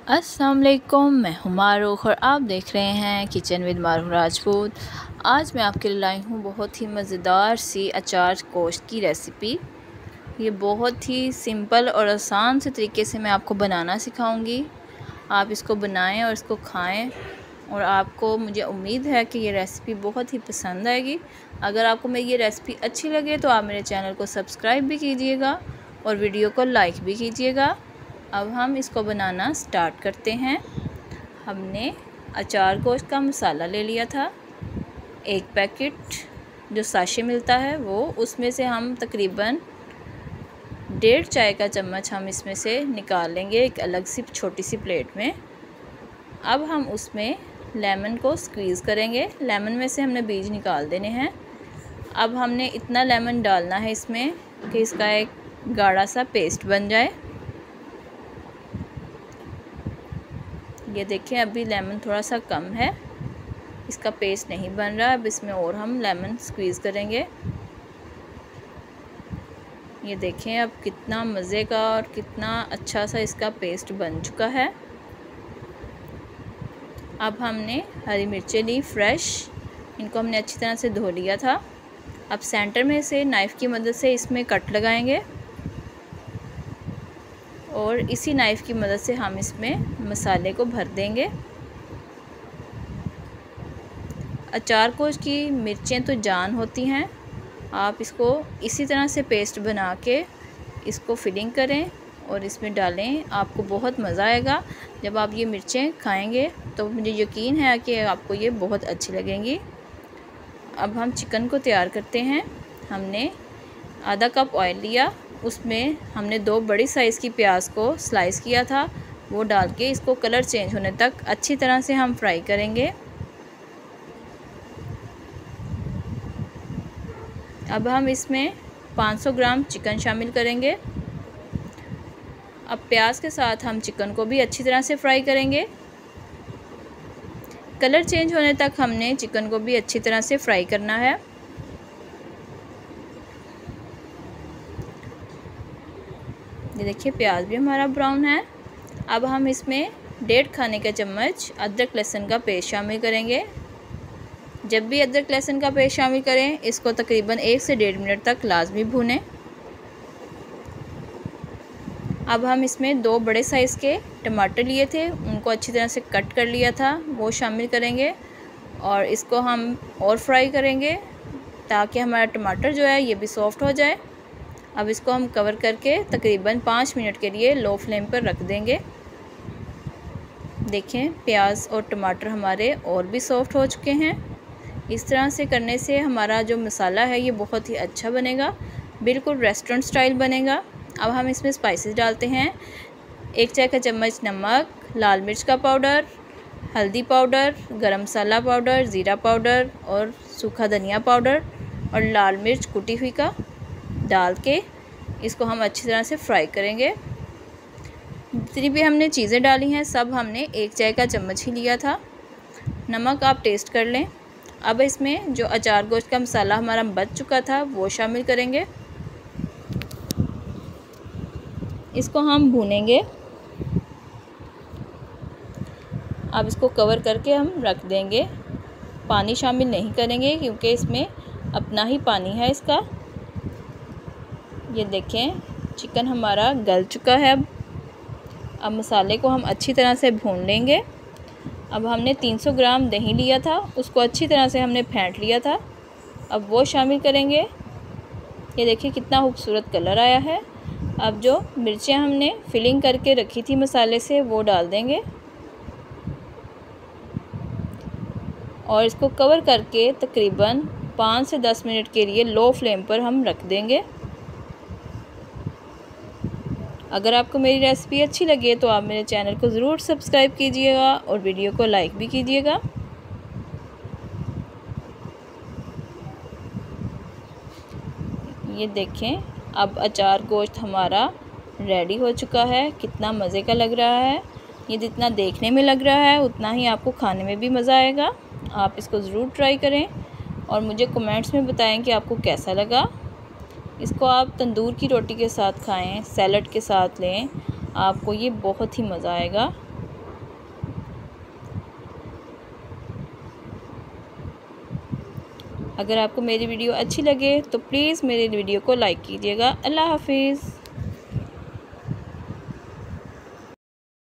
अस्सलाम वालेकुम, मैं हूँ मारूख और आप देख रहे हैं किचन विद मारूख राजपूत। आज मैं आपके लिए लाई हूँ बहुत ही मज़ेदार सी अचार गोश्त की रेसिपी। ये बहुत ही सिंपल और आसान से तरीके से मैं आपको बनाना सिखाऊंगी। आप इसको बनाएं और इसको खाएं और आपको मुझे उम्मीद है कि ये रेसिपी बहुत ही पसंद आएगी। अगर आपको मेरी ये रेसिपी अच्छी लगे तो आप मेरे चैनल को सब्सक्राइब भी कीजिएगा और वीडियो को लाइक भी कीजिएगा। अब हम इसको बनाना स्टार्ट करते हैं। हमने अचार गोश्त का मसाला ले लिया था, एक पैकेट जो साशे मिलता है वो, उसमें से हम तकरीबन 1.5 चाय का चम्मच हम इसमें से निकाल लेंगे एक अलग सी छोटी सी प्लेट में। अब हम उसमें लेमन को स्क्वीज़ करेंगे। लेमन में से हमने बीज निकाल देने हैं। अब हमने इतना लेमन डालना है इसमें कि इसका एक गाढ़ा सा पेस्ट बन जाए। ये देखें, अभी लेमन थोड़ा सा कम है, इसका पेस्ट नहीं बन रहा। अब इसमें और हम लेमन स्क्वीज़ करेंगे। ये देखें अब कितना मज़े का और कितना अच्छा सा इसका पेस्ट बन चुका है। अब हमने हरी मिर्चें ली फ्रेश, इनको हमने अच्छी तरह से धो लिया था। अब सेंटर में से नाइफ़ की मदद से इसमें कट लगाएंगे और इसी नाइफ़ की मदद से हम इसमें मसाले को भर देंगे। अचार गोश्त की मिर्चें तो जान होती हैं। आप इसको इसी तरह से पेस्ट बना के इसको फिलिंग करें और इसमें डालें, आपको बहुत मज़ा आएगा। जब आप ये मिर्चें खाएंगे तो मुझे यकीन है कि आपको ये बहुत अच्छी लगेंगी। अब हम चिकन को तैयार करते हैं। हमने आधा कप ऑयल लिया, उसमें हमने 2 बड़ी साइज़ की प्याज को स्लाइस किया था, वो डाल के इसको कलर चेंज होने तक अच्छी तरह से हम फ्राई करेंगे। अब हम इसमें 500 ग्राम चिकन शामिल करेंगे। अब प्याज के साथ हम चिकन को भी अच्छी तरह से फ्राई करेंगे। कलर चेंज होने तक हमने चिकन को भी अच्छी तरह से फ्राई करना है। ये देखिए प्याज भी हमारा ब्राउन है। अब हम इसमें 1.5 खाने का चम्मच अदरक लहसुन का पेस्ट शामिल करेंगे। जब भी अदरक लहसुन का पेस्ट शामिल करें, इसको तकरीबन 1 से 1.5 मिनट तक लाजमी भूनें। अब हम इसमें 2 बड़े साइज़ के टमाटर लिए थे, उनको अच्छी तरह से कट कर लिया था, वो शामिल करेंगे और इसको हम और फ्राई करेंगे ताकि हमारा टमाटर जो है ये भी सॉफ़्ट हो जाए। अब इसको हम कवर करके तकरीबन 5 मिनट के लिए लो फ्लेम पर रख देंगे। देखें प्याज और टमाटर हमारे और भी सॉफ़्ट हो चुके हैं। इस तरह से करने से हमारा जो मसाला है ये बहुत ही अच्छा बनेगा, बिल्कुल रेस्टोरेंट स्टाइल बनेगा। अब हम इसमें स्पाइसेस डालते हैं। 1 चाय का चम्मच नमक, लाल मिर्च का पाउडर, हल्दी पाउडर, गरम मसाला पाउडर, ज़ीरा पाउडर और सूखा धनिया पाउडर और लाल मिर्च कुटी हुई का डाल के इसको हम अच्छी तरह से फ्राई करेंगे। जितनी भी हमने चीज़ें डाली हैं सब हमने 1 चाय का चम्मच ही लिया था। नमक आप टेस्ट कर लें। अब इसमें जो अचार गोश्त का मसाला हमारा बच चुका था वो शामिल करेंगे। इसको हम भूनेंगे। अब इसको कवर करके हम रख देंगे। पानी शामिल नहीं करेंगे क्योंकि इसमें अपना ही पानी है इसका। ये देखें चिकन हमारा गल चुका है। अब मसाले को हम अच्छी तरह से भून लेंगे। अब हमने 300 ग्राम दही लिया था, उसको अच्छी तरह से हमने फेंट लिया था, अब वो शामिल करेंगे। ये देखिए कितना खूबसूरत कलर आया है। अब जो मिर्चें हमने फिलिंग करके रखी थी मसाले से वो डाल देंगे और इसको कवर करके तकरीबन 5 से 10 मिनट के लिए लो फ्लेम पर हम रख देंगे। अगर आपको मेरी रेसिपी अच्छी लगे तो आप मेरे चैनल को ज़रूर सब्सक्राइब कीजिएगा और वीडियो को लाइक भी कीजिएगा। ये देखें अब अचार गोश्त हमारा रेडी हो चुका है। कितना मज़े का लग रहा है। ये जितना देखने में लग रहा है उतना ही आपको खाने में भी मज़ा आएगा। आप इसको ज़रूर ट्राई करें और मुझे कमेंट्स में बताएं कि आपको कैसा लगा। इसको आप तंदूर की रोटी के साथ खाएं, सैलड के साथ लें, आपको ये बहुत ही मज़ा आएगा। अगर आपको मेरी वीडियो अच्छी लगे तो प्लीज़ मेरी वीडियो को लाइक कीजिएगा। अल्लाह हाफिज़।